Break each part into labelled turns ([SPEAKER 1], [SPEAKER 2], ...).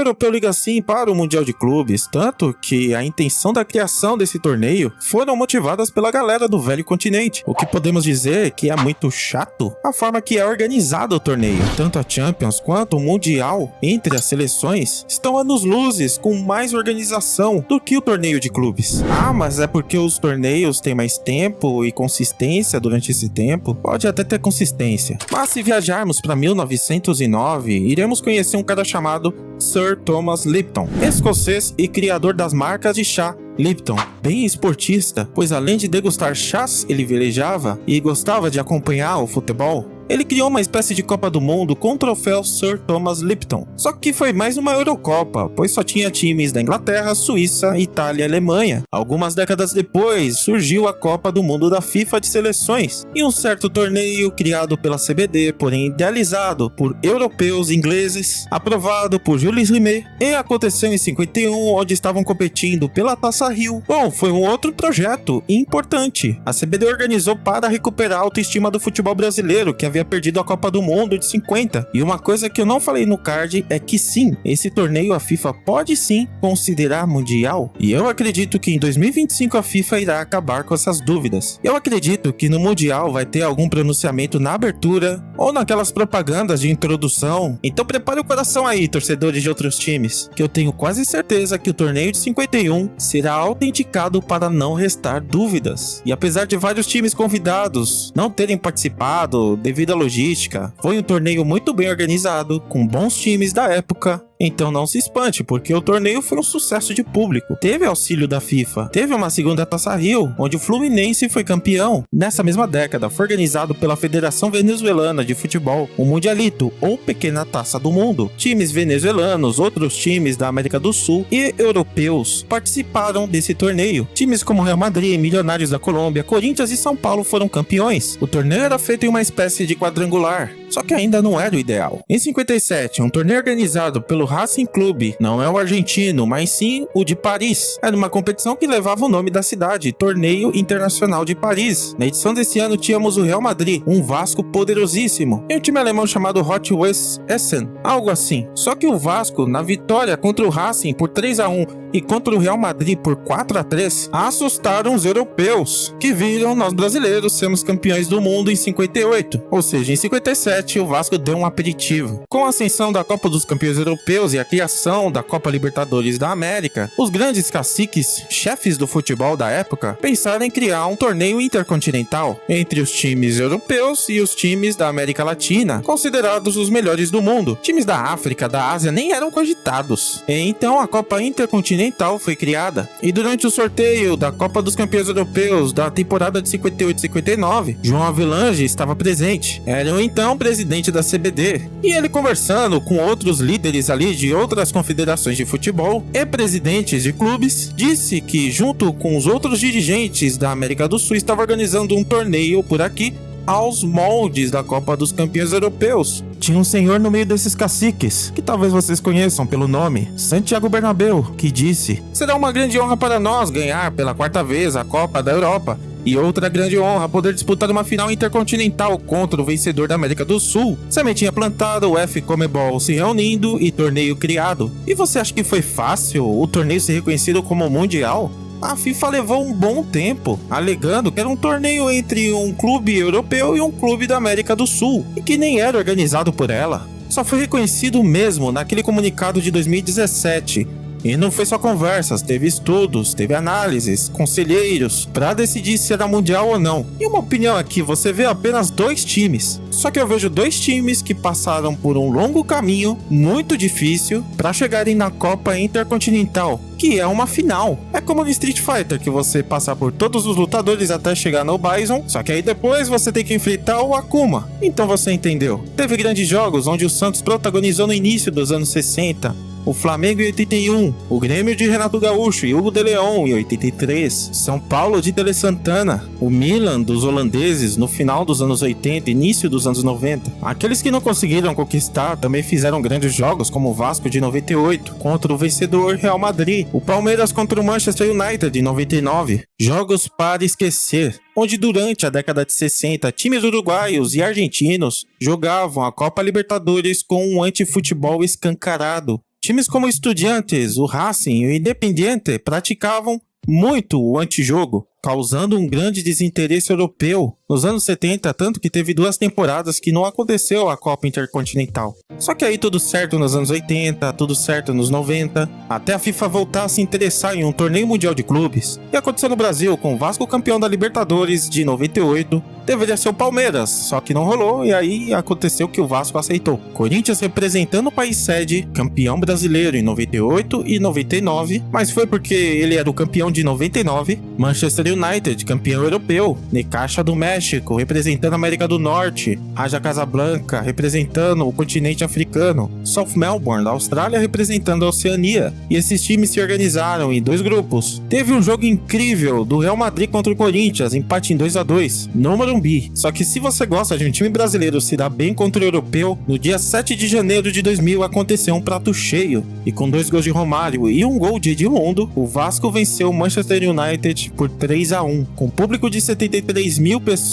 [SPEAKER 1] Europeu liga sim para o Mundial de Clubes, tanto que a intenção da criação desse torneio foram motivadas pela galera do velho continente. O que podemos dizer que é muito chato a forma que é organizado o torneio. Tanto a Champions quanto o Mundial, entre as seleções, estão anos-luzes com mais organização do que o torneio de clubes. Ah, mas é porque os torneios têm mais tempo e consistência durante esse tempo? Pode até ter consistência. Mas se viajarmos para 1909, iremos conhecer um cara chamado Sir Thomas Lipton, escocês e criador das marcas de chá Lipton, bem esportista, pois além de degustar chás, ele velejava e gostava de acompanhar o futebol. Ele criou uma espécie de Copa do Mundo com o troféu Sir Thomas Lipton. Só que foi mais uma Eurocopa, pois só tinha times da Inglaterra, Suíça, Itália e Alemanha. Algumas décadas depois, surgiu a Copa do Mundo da FIFA de seleções, e um certo torneio criado pela CBD, porém idealizado por europeus e ingleses, aprovado por Jules Rimet, e aconteceu em 51, onde estavam competindo pela Taça Rio. Bom, foi um outro projeto importante. A CBD organizou para recuperar a autoestima do futebol brasileiro, que havia perdido a Copa do Mundo de 50. E uma coisa que eu não falei no card é que sim, esse torneio a FIFA pode sim considerar mundial. E eu acredito que em 2025 a FIFA irá acabar com essas dúvidas. Eu acredito que no mundial vai ter algum pronunciamento na abertura ou naquelas propagandas de introdução. Então prepare o coração aí, torcedores de outros times, que eu tenho quase certeza que o torneio de 51 será autenticado para não restar dúvidas. E apesar de vários times convidados não terem participado devido à logística, foi um torneio muito bem organizado, com bons times da época. Então não se espante, porque o torneio foi um sucesso de público. Teve auxílio da FIFA, teve uma segunda Taça Rio, onde o Fluminense foi campeão. Nessa mesma década, foi organizado pela Federação Venezuelana de Futebol, o Mundialito, ou Pequena Taça do Mundo. Times venezuelanos, outros times da América do Sul e europeus participaram desse torneio. Times como Real Madrid, Milionários da Colômbia, Corinthians e São Paulo foram campeões. O torneio era feito em uma espécie de quadrangular, só que ainda não era o ideal. Em 57, um torneio organizado pelo Racing Clube, não é o argentino, mas sim o de Paris. Era uma competição que levava o nome da cidade, Torneio Internacional de Paris. Na edição desse ano tínhamos o Real Madrid, um Vasco poderosíssimo, e um time alemão chamado Rot-Weiß Essen, algo assim. Só que o Vasco, na vitória contra o Racing por 3-1 e contra o Real Madrid por 4-3, assustaram os europeus, que viram nós brasileiros sermos campeões do mundo em 58. Ou seja, em 57 o Vasco deu um aperitivo. Com a ascensão da Copa dos Campeões Europeus e a criação da Copa Libertadores da América, os grandes caciques, chefes do futebol da época, pensaram em criar um torneio intercontinental entre os times europeus e os times da América Latina, considerados os melhores do mundo. Times da África, da Ásia nem eram cogitados. E então a Copa Intercontinental foi criada. E durante o sorteio da Copa dos Campeões Europeus da temporada de 58-59, João Avelange estava presente. Era o então presidente da CBD. E ele, conversando com outros líderes ali de outras confederações de futebol e presidentes de clubes, disse que junto com os outros dirigentes da América do Sul estava organizando um torneio por aqui aos moldes da Copa dos Campeões Europeus. Tinha um senhor no meio desses caciques, que talvez vocês conheçam pelo nome, Santiago Bernabéu, que disse: será uma grande honra para nós ganhar pela quarta vez a Copa da Europa. E outra grande honra, poder disputar uma final intercontinental contra o vencedor da América do Sul. Sementinha plantada, o F-Comebol se reunindo e torneio criado. E você acha que foi fácil o torneio ser reconhecido como mundial? A FIFA levou um bom tempo, alegando que era um torneio entre um clube europeu e um clube da América do Sul, e que nem era organizado por ela. Só foi reconhecido mesmo naquele comunicado de 2017, e não foi só conversas, teve estudos, teve análises, conselheiros, pra decidir se era mundial ou não. E uma opinião aqui, você vê apenas dois times. Só que eu vejo dois times que passaram por um longo caminho, muito difícil, pra chegarem na Copa Intercontinental, que é uma final. É como no Street Fighter, que você passa por todos os lutadores até chegar no Bison, só que aí depois você tem que enfrentar o Akuma. Então você entendeu. Teve grandes jogos onde o Santos protagonizou no início dos anos 60, o Flamengo em 81, o Grêmio de Renato Gaúcho e Hugo de Leon em 83, São Paulo de Tele Santana, o Milan dos holandeses no final dos anos 80 e início dos anos 90. Aqueles que não conseguiram conquistar também fizeram grandes jogos, como o Vasco de 98 contra o vencedor Real Madrid, o Palmeiras contra o Manchester United em 99. Jogos para esquecer, onde durante a década de 60, times uruguaios e argentinos jogavam a Copa Libertadores com um antifutebol escancarado. times como o Estudiantes, o Racing e o Independiente praticavam muito o antijogo, causando um grande desinteresse europeu nos anos 70, tanto que teve 2 temporadas que não aconteceu a Copa Intercontinental. Só que aí tudo certo nos anos 80, tudo certo nos 90, até a FIFA voltar a se interessar em um torneio mundial de clubes. E aconteceu no Brasil com o Vasco campeão da Libertadores de 98, deveria ser o Palmeiras, só que não rolou e aí aconteceu que o Vasco aceitou. Corinthians representando o país sede, campeão brasileiro em 98 e 99, mas foi porque ele era o campeão de 99, Manchester United, campeão europeu, Necaxa do México, representando a América do Norte, Raja Casablanca, representando o continente africano, South Melbourne, da Austrália, representando a Oceania. E esses times se organizaram em 2 grupos. Teve um jogo incrível do Real Madrid contra o Corinthians, empate em 2-2, no Morumbi. Só que se você gosta de um time brasileiro se dar bem contra o europeu, no dia 7 de janeiro de 2000 aconteceu um prato cheio. E com 2 gols de Romário e um gol de Edmundo, o Vasco venceu o Manchester United por 3-1, com público de 73 mil pessoas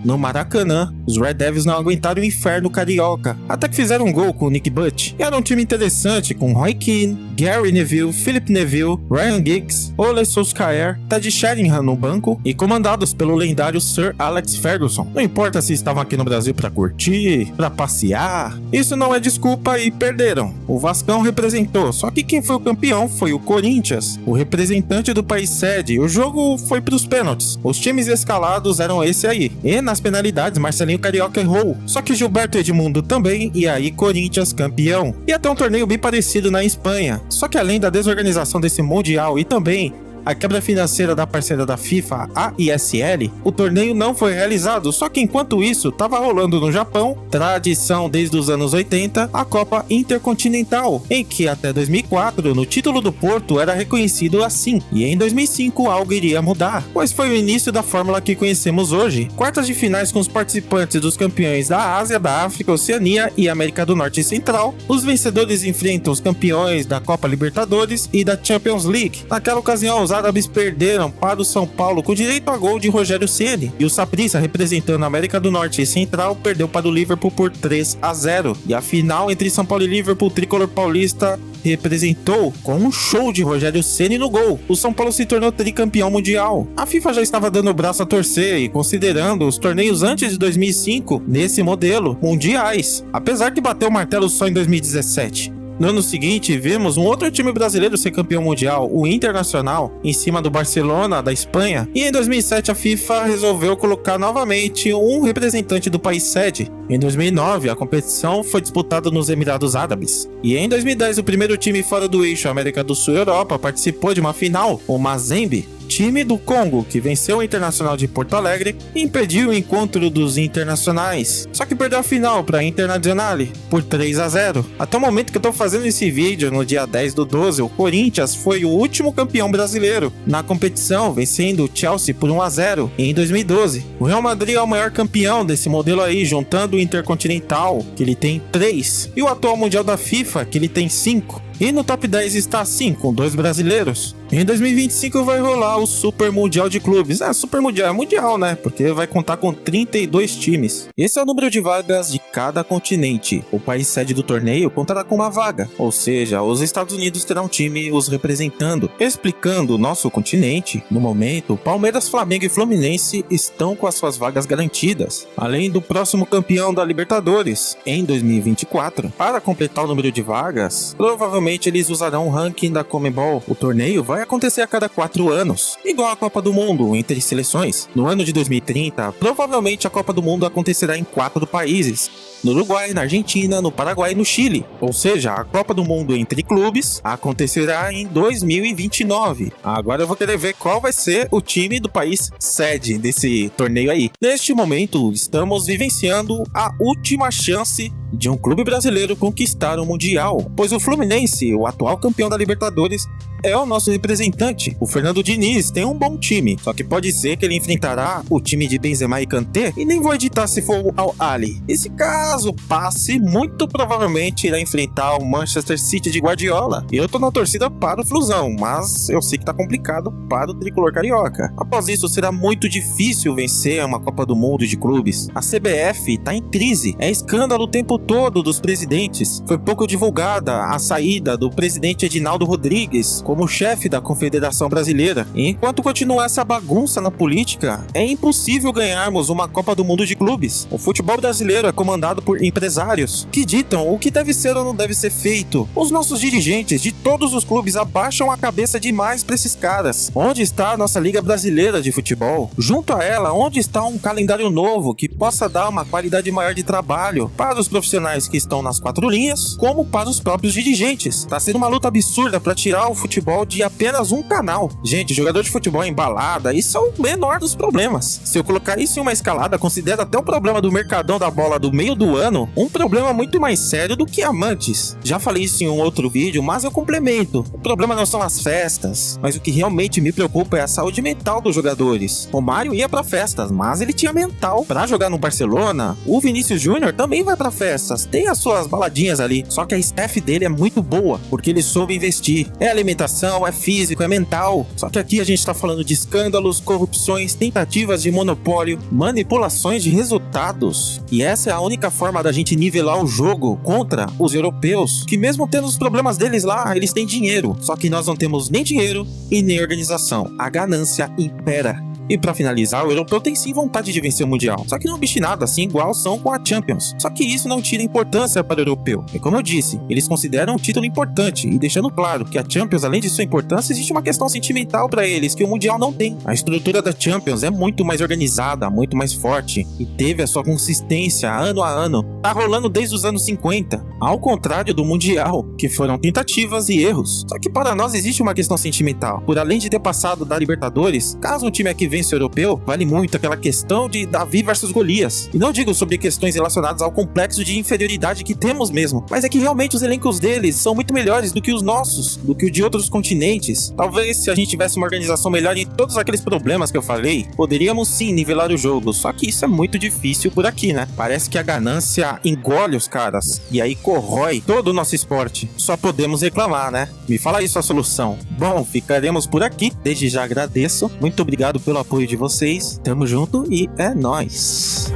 [SPEAKER 1] no Maracanã. Os Red Devils não aguentaram o inferno carioca, até que fizeram um gol com o Nick Butt. E era um time interessante com Roy Keane, Gary Neville, Philip Neville, Ryan Giggs, Ole Solskjaer, Ted Sheringham no banco e comandados pelo lendário Sir Alex Ferguson. Não importa se estavam aqui no Brasil pra curtir, pra passear, isso não é desculpa e perderam. O Vascão representou, só que quem foi o campeão foi o Corinthians, o representante do país sede. O jogo foi pros pênaltis. Os times escalados eram esse aí. E nas penalidades, Marcelinho Carioca errou. Só que Gilberto Edmundo também, e aí Corinthians campeão. E até um torneio bem parecido na Espanha. Só que além da desorganização desse Mundial e também a quebra financeira da parceira da FIFA, a ISL, o torneio não foi realizado, só que enquanto isso, estava rolando no Japão, tradição desde os anos 80, a Copa Intercontinental, em que até 2004, no título do Porto, era reconhecido assim, e em 2005 algo iria mudar, pois foi o início da fórmula que conhecemos hoje, quartas de finais com os participantes dos campeões da Ásia, da África, Oceania e América do Norte e Central. Os vencedores enfrentam os campeões da Copa Libertadores e da Champions League. Naquela ocasião, os árabes perderam para o São Paulo com direito a gol de Rogério Ceni, e o Saprissa, representando a América do Norte e Central, perdeu para o Liverpool por 3-0. E a final entre São Paulo e Liverpool, o tricolor paulista representou com um show de Rogério Ceni no gol. O São Paulo se tornou tricampeão mundial. A FIFA já estava dando o braço a torcer e considerando os torneios antes de 2005 nesse modelo mundiais, apesar de bater o martelo só em 2017. No ano seguinte, vimos um outro time brasileiro ser campeão mundial, o Internacional, em cima do Barcelona, da Espanha. E em 2007 a FIFA resolveu colocar novamente um representante do país sede. Em 2009 a competição foi disputada nos Emirados Árabes. E em 2010 o primeiro time fora do eixo América do Sul e Europa participou de uma final, o Mazembe, time do Congo, que venceu o Internacional de Porto Alegre e impediu o encontro dos internacionais. Só que perdeu a final para a Internazionale por 3-0. Até o momento que eu tô fazendo esse vídeo, no dia 10/12, o Corinthians foi o último campeão brasileiro na competição, vencendo o Chelsea por 1-0 em 2012. O Real Madrid é o maior campeão desse modelo aí, juntando o Intercontinental, que ele tem 3, e o atual Mundial da FIFA, que ele tem 5. E no top 10 está assim, com 2 brasileiros. Em 2025 vai rolar o Super Mundial de Clubes. Super Mundial é mundial, né? Porque vai contar com 32 times. Esse é o número de vagas de cada continente. O país sede do torneio contará com uma vaga, ou seja, os Estados Unidos terão um time os representando. Explicando o nosso continente, no momento, Palmeiras, Flamengo e Fluminense estão com as suas vagas garantidas, além do próximo campeão da Libertadores, em 2024. Para completar o número de vagas, provavelmente eles usarão o ranking da Conmebol. O torneio vai acontecer a cada 4 anos, igual a Copa do Mundo entre seleções. No ano de 2030, provavelmente a Copa do Mundo acontecerá em 4 países: no Uruguai, na Argentina, no Paraguai e no Chile. Ou seja, a Copa do Mundo entre clubes acontecerá em 2029. Agora eu vou querer ver qual vai ser o time do país sede desse torneio aí. Neste momento, estamos vivenciando a última chance de um clube brasileiro conquistar o Mundial, pois o Fluminense, o atual campeão da Libertadores, é o nosso representante. O Fernando Diniz tem um bom time, só que pode ser que ele enfrentará o time de Benzema e Kanté e nem vou editar se for o Al-Ahly. E se caso passe, muito provavelmente irá enfrentar o Manchester City de Guardiola. Eu tô na torcida para o Flusão, mas eu sei que tá complicado para o tricolor carioca. Após isso, será muito difícil vencer uma Copa do Mundo de clubes. A CBF tá em crise, é escândalo o tempo todo dos presidentes. Foi pouco divulgada a saída do presidente Edinaldo Rodrigues como chefe da Confederação Brasileira. E enquanto continuar essa bagunça na política, é impossível ganharmos uma Copa do Mundo de clubes. O futebol brasileiro é comandado por empresários que ditam o que deve ser ou não deve ser feito. Os nossos dirigentes de todos os clubes abaixam a cabeça demais para esses caras. Onde está a nossa Liga Brasileira de Futebol? Junto a ela, onde está um calendário novo que possa dar uma qualidade maior de trabalho para os profissionais que estão nas quatro linhas, como para os próprios dirigentes? Tá sendo uma luta absurda para tirar o futebol de apenas um canal. Gente, jogador de futebol em balada, isso é o menor dos problemas. Se eu colocar isso em uma escalada, considero até o problema do mercadão da bola do meio do ano um problema muito mais sério do que amantes. Já falei isso em um outro vídeo, mas eu complemento. O problema não são as festas, mas o que realmente me preocupa é a saúde mental dos jogadores. O Mário ia pra festas, mas ele tinha mental pra jogar no Barcelona. O Vinícius Júnior também vai pra festas, tem as suas baladinhas ali, só que a staff dele é muito boa, porque ele soube investir. É alimentação, é físico, é mental. Só que aqui a gente tá falando de escândalos, corrupções, tentativas de monopólio, manipulações de resultados. E essa é a única forma da gente nivelar o jogo contra os europeus, que mesmo tendo os problemas deles lá, eles têm dinheiro. Só que nós não temos nem dinheiro e nem organização. A ganância impera. E pra finalizar, o europeu tem sim vontade de vencer o Mundial, só que não obstinado assim igual são com a Champions. Só que isso não tira importância para o europeu. E como eu disse, eles consideram um título importante, e deixando claro que a Champions, além de sua importância, existe uma questão sentimental para eles que o Mundial não tem. A estrutura da Champions é muito mais organizada, muito mais forte, e teve a sua consistência ano a ano. Tá rolando desde os anos 50, ao contrário do Mundial, que foram tentativas e erros. Só que para nós existe uma questão sentimental. Por além de ter passado da Libertadores, caso um time aqui vence o europeu, vale muito aquela questão de Davi versus Golias. E não digo sobre questões relacionadas ao complexo de inferioridade que temos mesmo, mas é que realmente os elencos deles são muito melhores do que os nossos, do que o de outros continentes. Talvez se a gente tivesse uma organização melhor em todos aqueles problemas que eu falei, poderíamos sim nivelar o jogo, só que isso é muito difícil por aqui, né? Parece que a ganância engole os caras, e aí corrói todo o nosso esporte. Só podemos reclamar, né? Me fala aí sua solução. Bom, ficaremos por aqui, desde já agradeço, muito obrigado pelo apoio de vocês, tamo junto e é nóis!